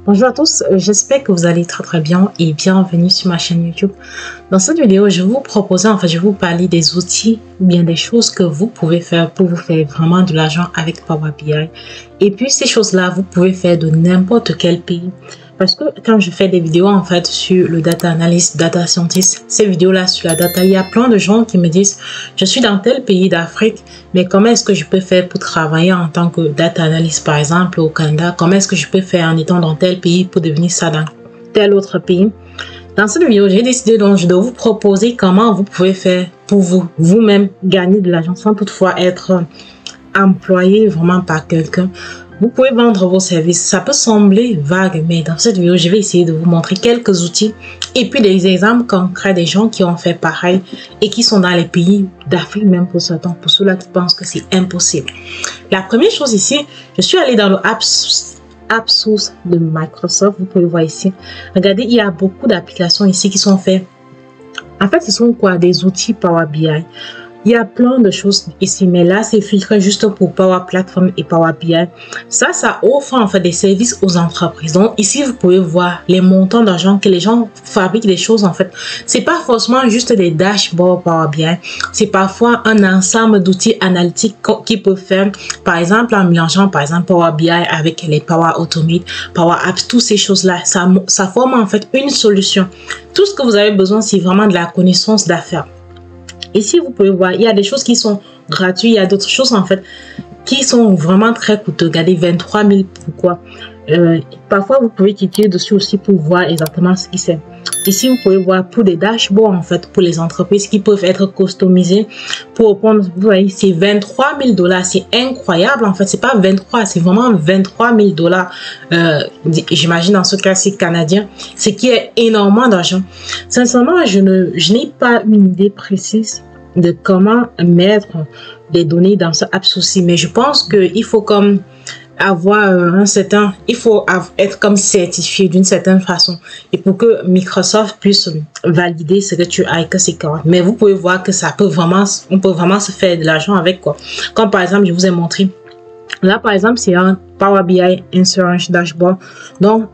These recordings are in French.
Bonjour à tous, j'espère que vous allez très bien et bienvenue sur ma chaîne YouTube. Dans cette vidéo, je vais vous proposer, je vais vous parler des outils ou bien des choses que vous pouvez faire pour vous faire vraiment de l'argent avec Power BI. Et puis ces choses-là, vous pouvez faire de n'importe quel pays. Parce que quand je fais des vidéos sur le data analyst, data scientist, ces vidéos-là sur la data, il y a plein de gens qui me disent je suis dans tel pays d'Afrique, mais comment est-ce que je peux faire pour travailler en tant que data analyst par exemple au Canada? Comment est-ce que je peux faire en étant dans tel pays pour devenir ça dans tel autre pays? Dans cette vidéo, j'ai décidé donc de vous proposer comment vous pouvez faire pour vous-même gagner de l'argent sans toutefois être employé vraiment par quelqu'un. Vous pouvez vendre vos services. Ça peut sembler vague, mais dans cette vidéo, je vais essayer de vous montrer quelques outils et puis des exemples concrets des gens qui ont fait pareil et qui sont dans les pays d'Afrique même pour ce temps, pour ceux-là qui pensent que c'est impossible. La première chose ici, je suis allée dans le App Source de Microsoft. Vous pouvez voir ici. Regardez, il y a beaucoup d'applications ici qui sont faites. En fait, ce sont quoi? Des outils Power BI. Il y a plein de choses ici, mais là, c'est filtré juste pour Power Platform et Power BI. Ça offre en fait des services aux entreprises. Donc ici, vous pouvez voir les montants d'argent que les gens fabriquent des choses en fait. C'est pas forcément juste des dashboards Power BI. C'est parfois un ensemble d'outils analytiques qui peuvent faire, par exemple, en mélangeant par exemple Power BI avec les Power Automate, Power Apps, toutes ces choses-là. Ça forme en fait une solution. Tout ce que vous avez besoin, c'est vraiment de la connaissance d'affaires. Ici, vous pouvez voir, il y a des choses qui sont gratuites, il y a d'autres choses en fait qui sont vraiment très coûteuses. Regardez, 23 000, pourquoi? Parfois, vous pouvez cliquer dessus aussi pour voir exactement ce qui c'est. Ici, vous pouvez voir pour des dashboards en fait pour les entreprises qui peuvent être customisés pour prendre, vous voyez, c'est 23 000 $. C'est incroyable en fait. C'est pas 23, c'est vraiment 23 000 $. J'imagine dans ce cas, c'est canadien, ce qui est énormément d'argent. Sincèrement, je n'ai pas une idée précise de comment mettre des données dans ce app souci, mais je pense qu'il faut comme avoir il faut être comme certifié d'une certaine façon et pour que Microsoft puisse valider ce que tu as et que c'est correct. Mais vous pouvez voir que on peut vraiment se faire de l'argent avec quoi. Comme par exemple, je vous ai montré. Là, par exemple, c'est un Power BI Insurance Dashboard. Donc,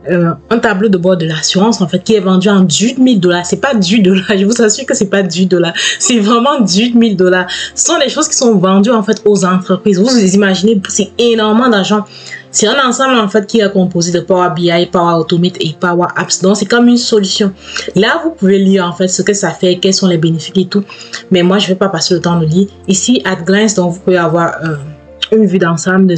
un tableau de bord de l'assurance, en fait, qui est vendu en 18 000 $. C'est pas 18 $. Je vous assure que c'est pas 18 $. C'est vraiment 18 000 $. Ce sont des choses qui sont vendues, en fait, aux entreprises. Vous vous imaginez, c'est énormément d'argent. C'est un ensemble, en fait, qui est composé de Power BI, Power Automate et Power Apps. Donc, c'est comme une solution. Là, vous pouvez lire, en fait, ce que ça fait, quels sont les bénéfices et tout. Mais moi, je vais pas passer le temps de lire. Ici, at glance, donc, vous pouvez avoir une vue d'ensemble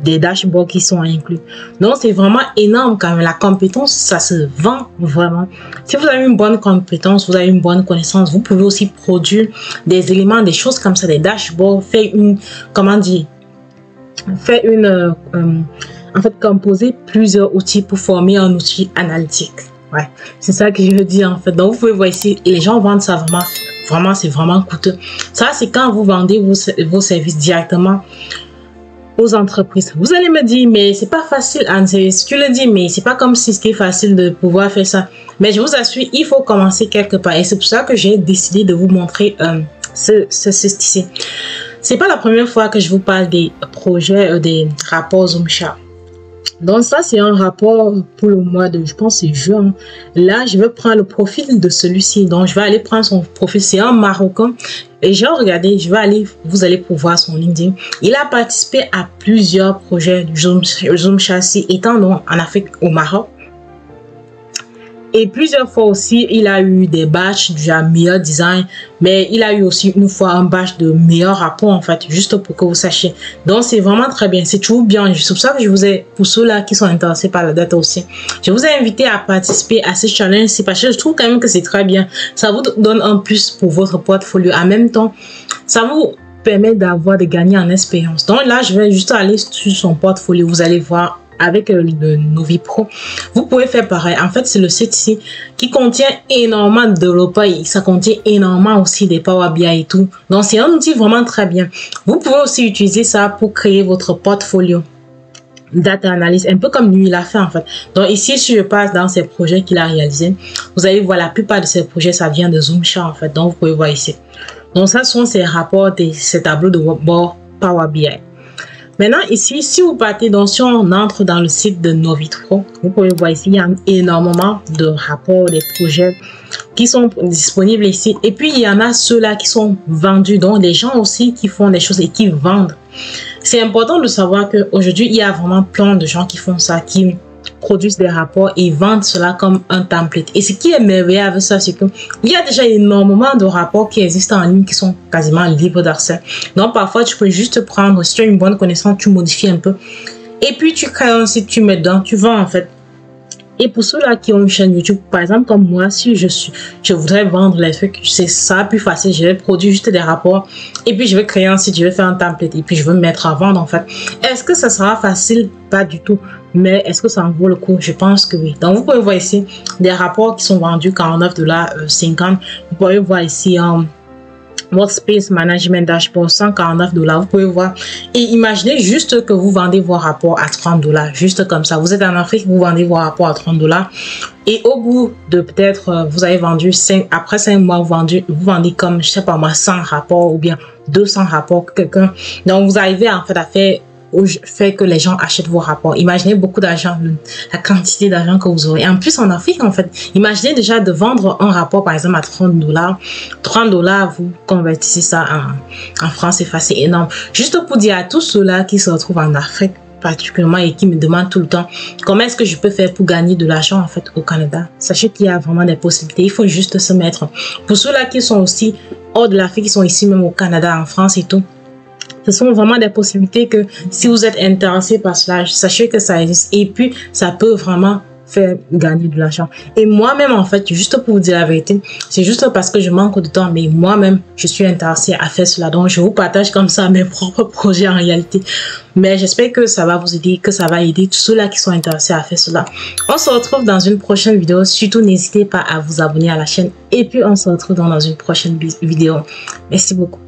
des dashboards qui sont inclus. Donc, c'est vraiment énorme quand même. La compétence, ça se vend vraiment. Si vous avez une bonne compétence, vous avez une bonne connaissance, vous pouvez aussi produire des éléments, des choses comme ça, des dashboards, composer plusieurs outils pour former un outil analytique. Ouais, c'est ça que je veux dire en fait. Donc, vous pouvez voir ici, les gens vendent ça vraiment, c'est vraiment coûteux. Ça, c'est quand vous vendez vos services directement aux entreprises. Vous allez me dire, mais c'est pas facile, Anne-Thérèse. Si tu le dis, mais c'est pas comme si c'était facile de pouvoir faire ça. Mais je vous assure, il faut commencer quelque part. Et c'est pour ça que j'ai décidé de vous montrer ceci. C'est pas la première fois que je vous parle des projets, des rapports Zoomshark. Donc ça, c'est un rapport pour le mois de, je pense, c'est juin. Là, je vais prendre le profil de celui-ci. Donc, je vais aller prendre son profil. C'est un Marocain. Et j'ai regardé, vous allez pouvoir son LinkedIn. Il a participé à plusieurs projets du Zoomshark étant donc en Afrique, au Maroc. Et plusieurs fois aussi, il a eu des badges du meilleur design, mais il a eu aussi une fois un badge de meilleur rapport en fait, juste pour que vous sachiez. Donc c'est vraiment très bien, c'est toujours bien. C'est pour ça que je vous ai, pour ceux-là qui sont intéressés par la data aussi, je vous ai invité à participer à ce challenge. C'est parce que je trouve quand même que c'est très bien. Ça vous donne un plus pour votre portfolio. En même temps, ça vous permet de gagner en expérience. Donc là, je vais juste aller sur son portfolio. Vous allez voir. Avec le Novi Pro, vous pouvez faire pareil. En fait, c'est le site ici qui contient énormément de développeurs. Ça contient énormément aussi des Power BI et tout. Donc, c'est un outil vraiment très bien. Vous pouvez aussi utiliser ça pour créer votre portfolio data analyst, un peu comme lui il a fait en fait. Donc ici, si je passe dans ces projets qu'il a réalisés, vous allez voir la plupart de ces projets, ça vient de Zoomshark en fait. Donc, vous pouvez voir ici. Donc, ça sont ces rapports, ces tableaux de bord Power BI. Maintenant, ici, si vous partez, donc si on entre dans le site de Novitro, vous pouvez voir ici, il y a énormément de rapports, des projets qui sont disponibles ici. Et puis, il y en a ceux-là qui sont vendus, donc les gens aussi qui font des choses et qui vendent. C'est important de savoir qu'aujourd'hui, il y a vraiment plein de gens qui font ça, qui produisent des rapports et vendent cela comme un template. Et ce qui est merveilleux avec ça, c'est qu'il y a déjà énormément de rapports qui existent en ligne qui sont quasiment libres d'accès. Donc, parfois, tu peux juste prendre, si tu as une bonne connaissance, tu modifies un peu. Et puis, tu crées un site, tu mets dedans, tu vends en fait. Et pour ceux-là qui ont une chaîne YouTube, par exemple, comme moi, si je voudrais vendre les trucs, c'est ça plus facile. Je vais produire juste des rapports et puis je vais créer un site, je vais faire un template et puis je vais me mettre à vendre en fait. Est-ce que ça sera facile? Pas du tout. Mais est-ce que ça en vaut le coup? Je pense que oui. Donc, vous pouvez voir ici des rapports qui sont vendus $49.50. Vous pouvez voir ici Workspace Management Dashboard $149. Vous pouvez voir et imaginez juste que vous vendez vos rapports à $30, juste comme ça. Vous êtes en Afrique, vous vendez vos rapports à $30 et au bout de peut-être vous avez vendu après 5 mois, vous vendez comme je sais pas moi 100 rapports ou bien 200 rapports quelqu'un. Donc vous arrivez en fait à fait que les gens achètent vos rapports. Imaginez beaucoup d'argent, la quantité d'argent que vous aurez. En plus, en Afrique, en fait, imaginez déjà de vendre un rapport, par exemple, à $30. $30, vous convertissez ça en francs CFA, c'est énorme. Juste pour dire à tous ceux-là qui se retrouvent en Afrique, particulièrement, et qui me demandent tout le temps, comment est-ce que je peux faire pour gagner de l'argent, en fait, au Canada? Sachez qu'il y a vraiment des possibilités. Il faut juste se mettre. Pour ceux-là qui sont aussi hors de l'Afrique, qui sont ici même au Canada, en France et tout, ce sont vraiment des possibilités que si vous êtes intéressé par cela, sachez que ça existe et puis ça peut vraiment faire gagner de l'argent. Et moi-même, en fait, juste pour vous dire la vérité, c'est juste parce que je manque de temps, mais moi-même, je suis intéressée à faire cela. Donc, je vous partage comme ça mes propres projets en réalité. Mais j'espère que ça va vous aider, que ça va aider tous ceux-là qui sont intéressés à faire cela. On se retrouve dans une prochaine vidéo. Surtout, n'hésitez pas à vous abonner à la chaîne. Et puis, on se retrouve dans une prochaine vidéo. Merci beaucoup.